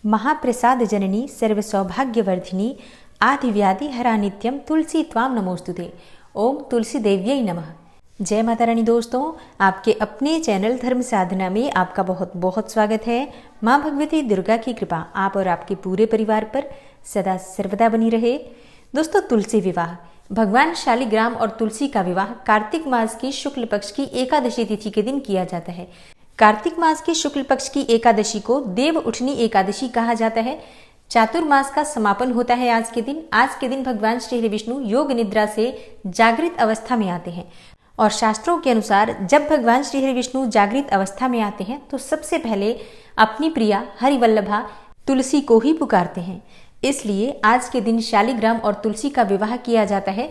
महाप्रसाद जननी सर्वसौभाग्यवर्धिनी आदिव्याधि हरा नित्यम तुलसी त्वाम नमोस्तुते। ओम तुलसी देव्यै नमः। जय माता रानी। दोस्तों, आपके अपने चैनल धर्म साधना में आपका बहुत बहुत स्वागत है। माँ भगवती दुर्गा की कृपा आप और आपके पूरे परिवार पर सदा सर्वदा बनी रहे। दोस्तों, तुलसी विवाह, भगवान शालिग्राम और तुलसी का विवाह कार्तिक मास की शुक्ल पक्ष की एकादशी तिथि के दिन किया जाता है। कार्तिक मास की शुक्ल पक्ष की एकादशी को देव उठनी एकादशी कहा जाता है। चातुर्मास का समापन होता है आज के दिन। आज के दिन भगवान श्री विष्णु योग निद्रा से जागृत अवस्था में आते हैं और शास्त्रों के अनुसार जब भगवान श्री विष्णु जागृत अवस्था में आते हैं तो सबसे पहले अपनी प्रिया हरिवल्लभा तुलसी को ही पुकारते हैं। इसलिए आज के दिन शालिग्राम और तुलसी का विवाह किया जाता है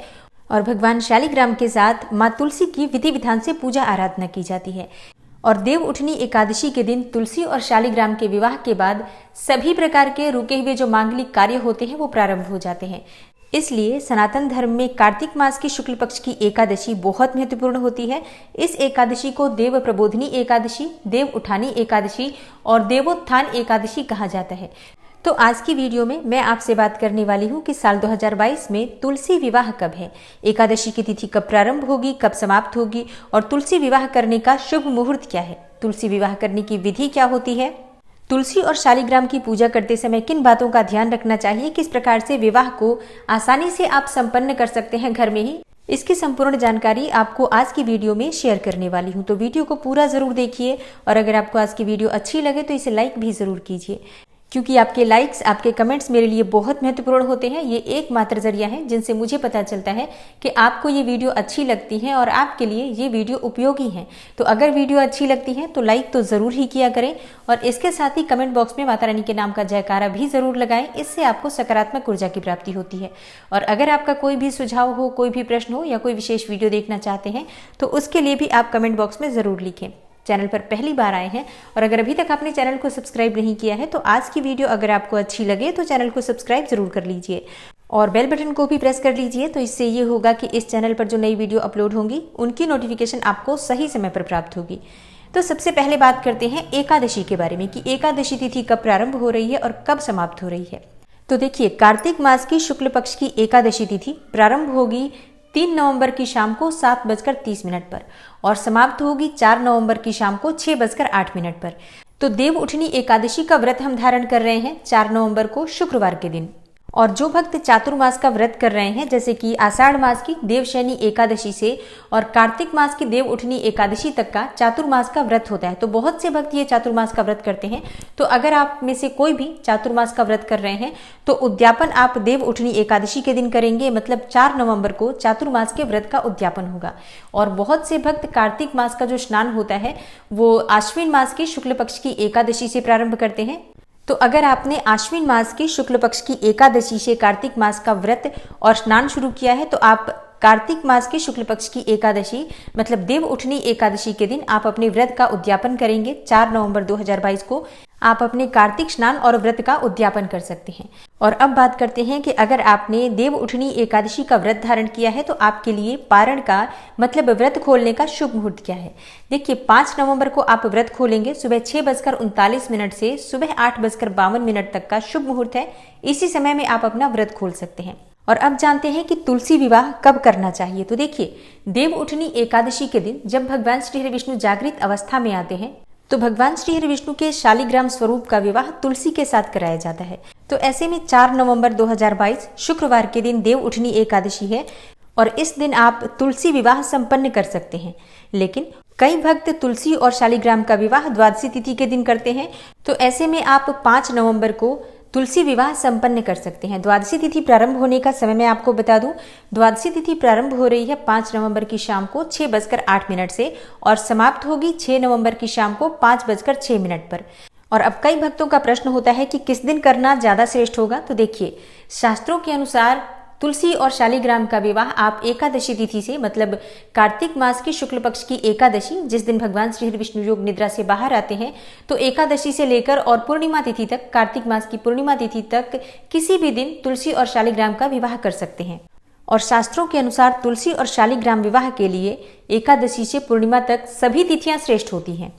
और भगवान शालिग्राम के साथ माँ तुलसी की विधि विधान से पूजा आराधना की जाती है। और देव उठनी एकादशी के दिन तुलसी और शालिग्राम के विवाह के बाद सभी प्रकार के रुके हुए जो मांगलिक कार्य होते हैं वो प्रारंभ हो जाते हैं। इसलिए सनातन धर्म में कार्तिक मास की शुक्ल पक्ष की एकादशी बहुत महत्वपूर्ण होती है। इस एकादशी को देव प्रबोधनी एकादशी, देव उठानी एकादशी और देवोत्थान एकादशी कहा जाता है। तो आज की वीडियो में मैं आपसे बात करने वाली हूँ कि साल 2022 में तुलसी विवाह कब है, एकादशी की तिथि कब प्रारंभ होगी, कब समाप्त होगी और तुलसी विवाह करने का शुभ मुहूर्त क्या है, तुलसी विवाह करने की विधि क्या होती है, तुलसी और शालिग्राम की पूजा करते समय किन बातों का ध्यान रखना चाहिए, किस प्रकार से विवाह को आसानी से आप संपन्न कर सकते हैं घर में ही, इसकी संपूर्ण जानकारी आपको आज की वीडियो में शेयर करने वाली हूँ। तो वीडियो को पूरा जरूर देखिए और अगर आपको आज की वीडियो अच्छी लगे तो इसे लाइक भी जरूर कीजिए, क्योंकि आपके लाइक्स, आपके कमेंट्स मेरे लिए बहुत महत्वपूर्ण होते हैं। ये एकमात्र जरिया है जिनसे मुझे पता चलता है कि आपको ये वीडियो अच्छी लगती है और आपके लिए ये वीडियो उपयोगी है। तो अगर वीडियो अच्छी लगती है तो लाइक तो ज़रूर ही किया करें और इसके साथ ही कमेंट बॉक्स में माता रानी के नाम का जयकारा भी ज़रूर लगाएं। इससे आपको सकारात्मक ऊर्जा की प्राप्ति होती है। और अगर आपका कोई भी सुझाव हो, कोई भी प्रश्न हो या कोई विशेष वीडियो देखना चाहते हैं तो उसके लिए भी आप कमेंट बॉक्स में ज़रूर लिखें। चैनल पर पहली बार आए हैं और अगर अभी तक आपने चैनल को सब्सक्राइब नहीं किया है तो आज की वीडियो अगर आपको अच्छी लगे तो चैनल को सब्सक्राइब जरूर कर लीजिए और बेल बटन को भी प्रेस कर लीजिए। तो इससे ये होगा कि इस चैनल पर जो नई वीडियो अपलोड होंगी उनकी नोटिफिकेशन आपको सही समय पर प्राप्त होगी। तो सबसे पहले बात करते हैं एकादशी के बारे में कि एकादशी तिथि कब प्रारंभ हो रही है और कब समाप्त हो रही है। तो देखिए, कार्तिक मास की शुक्ल पक्ष की एकादशी तिथि प्रारंभ होगी 3 नवंबर की शाम को 7:30 पर और समाप्त होगी 4 नवंबर की शाम को 6:08 पर। तो देव उठनी एकादशी का व्रत हम धारण कर रहे हैं 4 नवंबर को शुक्रवार के दिन। और जो भक्त चातुर्मास का व्रत कर रहे हैं, जैसे कि आषाढ़ मास की देवशयनी एकादशी से और कार्तिक मास की देव उठनी एकादशी तक का चातुर्मास का व्रत होता है। तो बहुत से भक्त ये चातुर्मास का व्रत करते हैं। तो अगर आप में से कोई भी चातुर्मास का व्रत कर रहे हैं तो उद्यापन आप देव उठनी एकादशी के दिन करेंगे, मतलब 4 नवंबर को चातुर्मास के व्रत का उद्यापन होगा। और बहुत से भक्त कार्तिक मास का जो स्नान होता है वो आश्विन मास की शुक्ल पक्ष की एकादशी से प्रारंभ करते हैं। तो अगर आपने आश्विन मास की शुक्ल पक्ष की एकादशी से कार्तिक मास का व्रत और स्नान शुरू किया है तो आप कार्तिक मास की शुक्ल पक्ष की एकादशी मतलब देव उठनी एकादशी के दिन आप अपने व्रत का उद्यापन करेंगे। 4 नवंबर 2022 को आप अपने कार्तिक स्नान और व्रत का उद्यापन कर सकते हैं। और अब बात करते हैं कि अगर आपने देव उठनी एकादशी का व्रत धारण किया है तो आपके लिए पारण का मतलब व्रत खोलने का शुभ मुहूर्त क्या है। देखिए, 5 नवंबर को आप व्रत खोलेंगे। सुबह 6:39 से सुबह 8:52 तक का शुभ मुहूर्त है। इसी समय में आप अपना व्रत खोल सकते हैं। और अब जानते हैं कि तुलसी विवाह कब करना चाहिए। तो देखिए, देव उठनी एकादशी के दिन जब भगवान श्री विष्णु जागृत अवस्था में आते हैं तो भगवान श्री विष्णु के शालिग्राम स्वरूप का विवाह तुलसी के साथ कराया जाता है। तो ऐसे में 4 नवंबर 2022 शुक्रवार के दिन देव उठनी एकादशी है और इस दिन आप तुलसी विवाह संपन्न कर सकते हैं। लेकिन कई भक्त तुलसी और शालिग्राम का विवाह द्वादशी तिथि के दिन करते हैं। तो ऐसे में आप 5 नवंबर को तुलसी विवाह संपन्न कर सकते हैं। द्वादशी तिथि प्रारंभ होने का समय मैं आपको बता दूं, द्वादशी तिथि प्रारंभ हो रही है 5 नवंबर की शाम को 6:08 से और समाप्त होगी 6 नवंबर की शाम को 5:06 पर। और अब कई भक्तों का प्रश्न होता है कि किस दिन करना ज्यादा श्रेष्ठ होगा। तो देखिए, शास्त्रों के अनुसार तुलसी और शालिग्राम का विवाह आप एकादशी तिथि से मतलब कार्तिक मास की शुक्ल पक्ष की एकादशी जिस दिन भगवान श्री विष्णु योग निद्रा से बाहर आते हैं, तो एकादशी से लेकर और पूर्णिमा तिथि तक, कार्तिक मास की पूर्णिमा तिथि तक किसी भी दिन तुलसी और शालिग्राम का विवाह कर सकते हैं। और शास्त्रों के अनुसार तुलसी और शालिग्राम विवाह के लिए एकादशी से पूर्णिमा तक सभी तिथियां श्रेष्ठ होती हैं।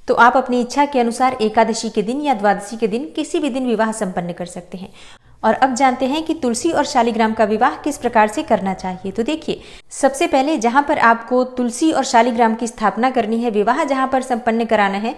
तो आप अपनी इच्छा के अनुसार एकादशी के दिन या द्वादशी के दिन किसी भी दिन विवाह संपन्न कर सकते हैं। और अब जानते हैं कि तुलसी और शालिग्राम का विवाह किस प्रकार से करना चाहिए। तो देखिए, सबसे पहले जहां पर आपको तुलसी और शालिग्राम की स्थापना करनी है, विवाह जहां पर संपन्न कराना है,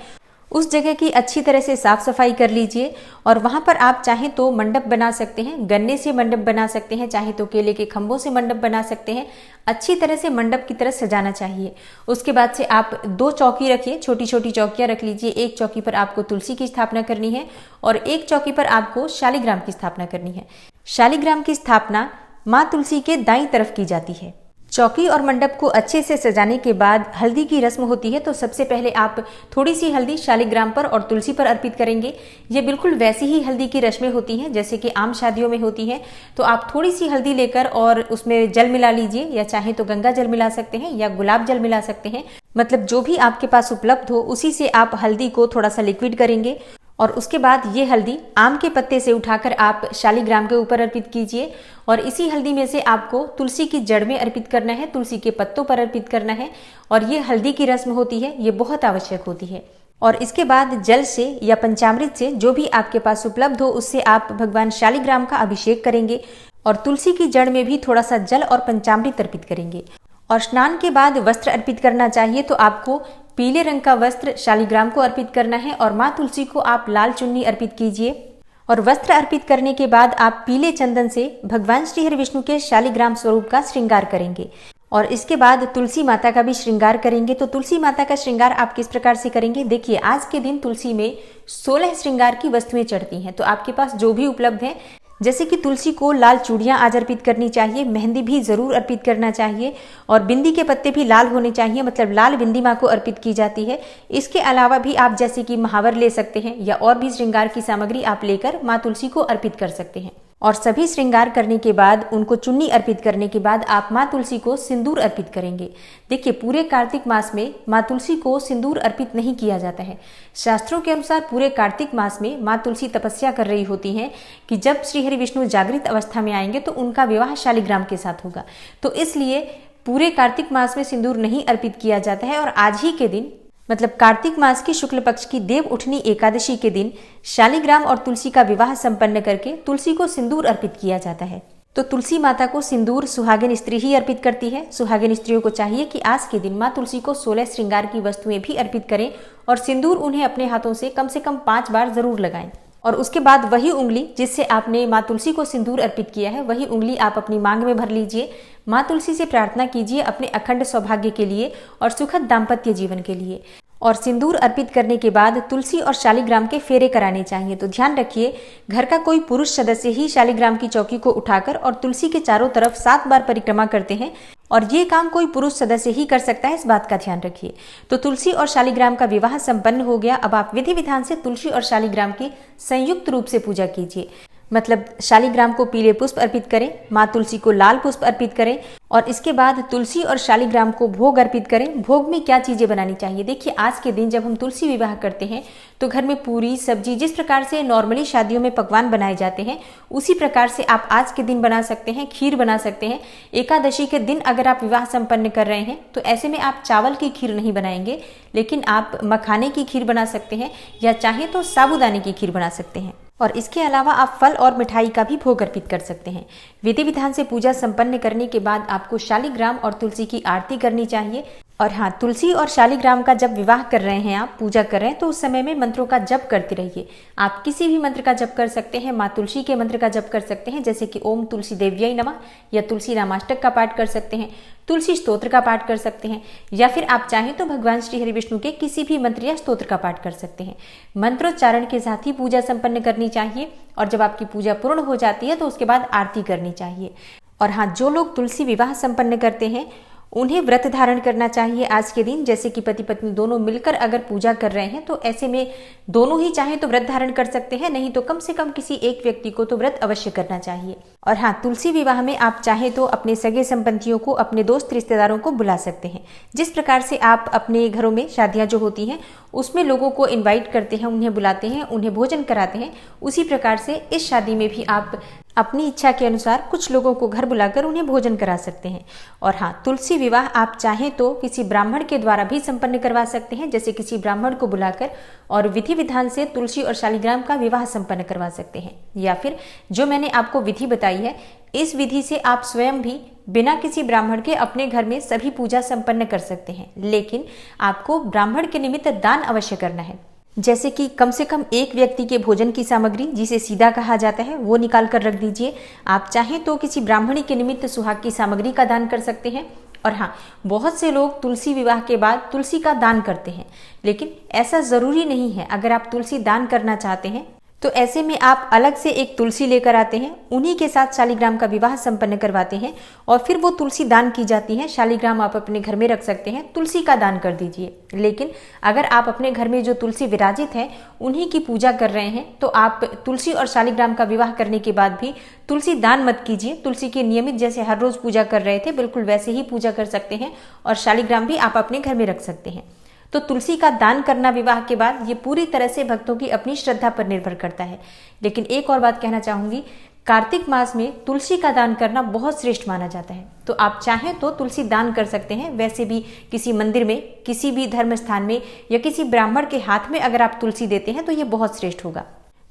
उस जगह की अच्छी तरह से साफ सफाई कर लीजिए। और वहां पर आप चाहें तो मंडप बना सकते हैं, गन्ने से मंडप बना सकते हैं, चाहे तो केले के खंभों से मंडप बना सकते हैं। अच्छी तरह से मंडप की तरह सजाना चाहिए। उसके बाद से आप 2 चौकी रखिए, छोटी छोटी चौकियां रख लीजिए। एक चौकी पर आपको तुलसी की स्थापना करनी है और एक चौकी पर आपको शालिग्राम की स्थापना करनी है। शालिग्राम की स्थापना माँ तुलसी के दाईं तरफ की जाती है। चौकी और मंडप को अच्छे से सजाने के बाद हल्दी की रस्म होती है। तो सबसे पहले आप थोड़ी सी हल्दी शालिग्राम पर और तुलसी पर अर्पित करेंगे। ये बिल्कुल वैसी ही हल्दी की रस्में होती हैं जैसे कि आम शादियों में होती हैं। तो आप थोड़ी सी हल्दी लेकर और उसमें जल मिला लीजिए, या चाहे तो गंगा जल मिला सकते हैं या गुलाब जल मिला सकते हैं। मतलब जो भी आपके पास उपलब्ध हो उसी से आप हल्दी को थोड़ा सा लिक्विड करेंगे और उसके बाद ये हल्दी आम के पत्ते से उठाकर आप शालिग्राम के ऊपर अर्पित कीजिए। और इसी हल्दी में से आपको तुलसी की जड़ में अर्पित करना है, तुलसी के पत्तों पर अर्पित करना है। और ये हल्दी की रस्म होती है, ये बहुत आवश्यक होती है। और इसके बाद जल से या पंचामृत से, जो भी आपके पास उपलब्ध हो, उससे आप भगवान शालिग्राम का अभिषेक करेंगे और तुलसी की जड़ में भी थोड़ा सा जल और पंचामृत अर्पित करेंगे। और स्नान के बाद वस्त्र अर्पित करना चाहिए। तो आपको पीले रंग का वस्त्र शालिग्राम को अर्पित करना है और माँ तुलसी को आप लाल चुन्नी अर्पित कीजिए। और वस्त्र अर्पित करने के बाद आप पीले चंदन से भगवान श्री हरि विष्णु के शालिग्राम स्वरूप का श्रृंगार करेंगे। और इसके बाद तुलसी माता का भी श्रृंगार करेंगे। तो तुलसी माता का श्रृंगार आप किस प्रकार से करेंगे? देखिए, आज के दिन तुलसी में 16 श्रृंगार की वस्तुएं चढ़ती हैं। तो आपके पास जो भी उपलब्ध है, जैसे कि तुलसी को लाल चूड़ियां आज अर्पित करनी चाहिए, मेहंदी भी जरूर अर्पित करना चाहिए और बिंदी के पत्ते भी लाल होने चाहिए, मतलब लाल बिंदी माँ को अर्पित की जाती है। इसके अलावा भी आप जैसे कि महावर ले सकते हैं या और भी श्रृंगार की सामग्री आप लेकर माँ तुलसी को अर्पित कर सकते हैं। और सभी श्रृंगार करने के बाद, उनको चुन्नी अर्पित करने के बाद आप माँ तुलसी को सिंदूर अर्पित करेंगे। देखिए, पूरे कार्तिक मास में माँ तुलसी को सिंदूर अर्पित नहीं किया जाता है। शास्त्रों के अनुसार पूरे कार्तिक मास में माँ तुलसी तपस्या कर रही होती हैं कि जब श्री हरि विष्णु जागृत अवस्था में आएंगे तो उनका विवाह शालिग्राम के साथ होगा। तो इसलिए पूरे कार्तिक मास में सिंदूर नहीं अर्पित किया जाता है। और आज ही के दिन, मतलब कार्तिक मास की शुक्ल पक्ष की देव उठनी एकादशी के दिन शालिग्राम और तुलसी का विवाह संपन्न करके तुलसी को सिंदूर अर्पित किया जाता है। तो तुलसी माता को सिंदूर सुहागिन स्त्री ही अर्पित करती है। सुहागिन स्त्रियों को चाहिए कि आज के दिन माँ तुलसी को 16 श्रृंगार की वस्तुएं भी अर्पित करें और सिंदूर उन्हें अपने हाथों से कम 5 बार जरूर लगाएं। और उसके बाद वही उंगली जिससे आपने माँ तुलसी को सिंदूर अर्पित किया है, वही उंगली आप अपनी मांग में भर लीजिए। माँ तुलसी से प्रार्थना कीजिए अपने अखंड सौभाग्य के लिए और सुखद दाम्पत्य जीवन के लिए। और सिंदूर अर्पित करने के बाद तुलसी और शालिग्राम के फेरे कराने चाहिए। तो ध्यान रखिए, घर का कोई पुरुष सदस्य ही शालिग्राम की चौकी को उठाकर और तुलसी के चारों तरफ 7 बार परिक्रमा करते हैं और ये काम कोई पुरुष सदस्य ही कर सकता है, इस बात का ध्यान रखिए। तो तुलसी और शालिग्राम का विवाह संपन्न हो गया। अब आप विधि विधान से तुलसी और शालिग्राम की संयुक्त रूप से पूजा कीजिए। मतलब शालिग्राम को पीले पुष्प अर्पित करें, माँ तुलसी को लाल पुष्प अर्पित करें और इसके बाद तुलसी और शालिग्राम को भोग अर्पित करें। भोग में क्या चीजें बनानी चाहिए? देखिए, आज के दिन जब हम तुलसी विवाह करते हैं तो घर में पूरी सब्जी, जिस प्रकार से नॉर्मली शादियों में पकवान बनाए जाते हैं, उसी प्रकार से आप आज के दिन बना सकते हैं, खीर बना सकते हैं। एकादशी के दिन अगर आप विवाह संपन्न कर रहे हैं तो ऐसे में आप चावल की खीर नहीं बनाएंगे, लेकिन आप मखाने की खीर बना सकते हैं या चाहे तो साबूदाने की खीर बना सकते हैं। और इसके अलावा आप फल और मिठाई का भी भोग अर्पित कर सकते हैं। विधि विधान से पूजा संपन्न करने के बाद आपको शालिग्राम और तुलसी की आरती करनी चाहिए। और हाँ, तुलसी और शालिग्राम का जब विवाह कर रहे हैं, आप पूजा कर रहे हैं, तो उस समय में मंत्रों का जप करते रहिए। आप किसी भी मंत्र का जप कर सकते हैं, माँ तुलसी के मंत्र का जप कर सकते हैं, जैसे कि ओम तुलसी देव्यै नमः, या तुलसी रामाष्टक का पाठ कर सकते हैं, तुलसी स्तोत्र का पाठ कर सकते हैं, या फिर आप चाहें तो भगवान श्री हरि विष्णु के किसी भी मंत्र या स्तोत्र का पाठ कर सकते हैं। मंत्रोच्चारण के साथ ही पूजा संपन्न करनी चाहिए और जब आपकी पूजा पूर्ण हो जाती है तो उसके बाद आरती करनी चाहिए। और हाँ, जो लोग तुलसी विवाह संपन्न करते हैं उन्हें व्रत धारण करना चाहिए आज के दिन, जैसे कि पति पत्नी दोनों मिलकर अगर पूजा कर रहे हैं तो ऐसे में दोनों ही चाहे तो व्रत धारण कर सकते हैं, नहीं तो कम से कम किसी एक व्यक्ति को तो व्रत अवश्य करना चाहिए। और हाँ, तुलसी विवाह में आप चाहे तो अपने सगे संबंधियों को, अपने दोस्त रिश्तेदारों को बुला सकते हैं। जिस प्रकार से आप अपने घरों में शादियां जो होती हैं उसमें लोगों को इन्वाइट करते हैं, उन्हें बुलाते हैं, उन्हें भोजन कराते हैं, उसी प्रकार से इस शादी में भी आप अपनी इच्छा के अनुसार कुछ लोगों को घर बुलाकर उन्हें भोजन करा सकते हैं। और हाँ, तुलसी विवाह आप चाहें तो किसी ब्राह्मण के द्वारा भी संपन्न करवा सकते हैं, जैसे किसी ब्राह्मण को बुलाकर और विधि विधान से तुलसी और शालिग्राम का विवाह संपन्न करवा सकते हैं। या फिर जो मैंने आपको विधि बताई है, इस विधि से आप स्वयं भी बिना किसी ब्राह्मण के अपने घर में सभी पूजा संपन्न कर सकते हैं। लेकिन आपको ब्राह्मण के निमित्त दान अवश्य करना है, जैसे कि कम से कम एक व्यक्ति के भोजन की सामग्री, जिसे सीधा कहा जाता है, वो निकाल कर रख दीजिए। आप चाहें तो किसी ब्राह्मणी के निमित्त सुहाग की सामग्री का दान कर सकते हैं। और हाँ, बहुत से लोग तुलसी विवाह के बाद तुलसी का दान करते हैं, लेकिन ऐसा जरूरी नहीं है। अगर आप तुलसी दान करना चाहते हैं तो ऐसे में आप अलग से एक तुलसी लेकर आते हैं, उन्हीं के साथ शालिग्राम का विवाह संपन्न करवाते हैं और फिर वो तुलसी दान की जाती है। शालिग्राम आप अपने घर में रख सकते हैं, तुलसी का दान कर दीजिए। लेकिन अगर आप अपने घर में जो तुलसी विराजित है उन्हीं की पूजा कर रहे हैं तो आप तुलसी और शालिग्राम का विवाह करने के बाद भी तुलसी दान मत कीजिए। तुलसी की नियमित जैसे हर रोज पूजा कर रहे थे, बिल्कुल वैसे ही पूजा कर सकते हैं और शालिग्राम भी आप अपने घर में रख सकते हैं। तो तुलसी का दान करना विवाह के बाद ये पूरी तरह से भक्तों की अपनी श्रद्धा पर निर्भर करता है। लेकिन एक और बात कहना चाहूंगी, कार्तिक मास में तुलसी का दान करना बहुत श्रेष्ठ माना जाता है। तो आप चाहें तो तुलसी दान कर सकते हैं। वैसे भी किसी मंदिर में, किसी भी धर्म स्थान में या किसी ब्राह्मण के हाथ में अगर आप तुलसी देते हैं तो ये बहुत श्रेष्ठ होगा।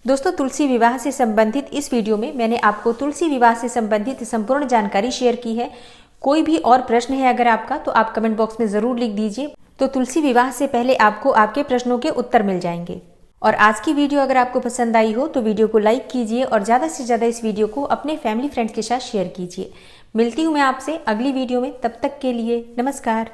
दोस्तों, तुलसी विवाह से संबंधित इस वीडियो में मैंने आपको तुलसी विवाह से संबंधित संपूर्ण जानकारी शेयर की है। कोई भी और प्रश्न है अगर आपका तो आप कमेंट बॉक्स में जरूर लिख दीजिए, तो तुलसी विवाह से पहले आपको आपके प्रश्नों के उत्तर मिल जाएंगे। और आज की वीडियो अगर आपको पसंद आई हो तो वीडियो को लाइक कीजिए और ज़्यादा से ज़्यादा इस वीडियो को अपने फैमिली फ्रेंड्स के साथ शेयर कीजिए। मिलती हूँ मैं आपसे अगली वीडियो में, तब तक के लिए नमस्कार।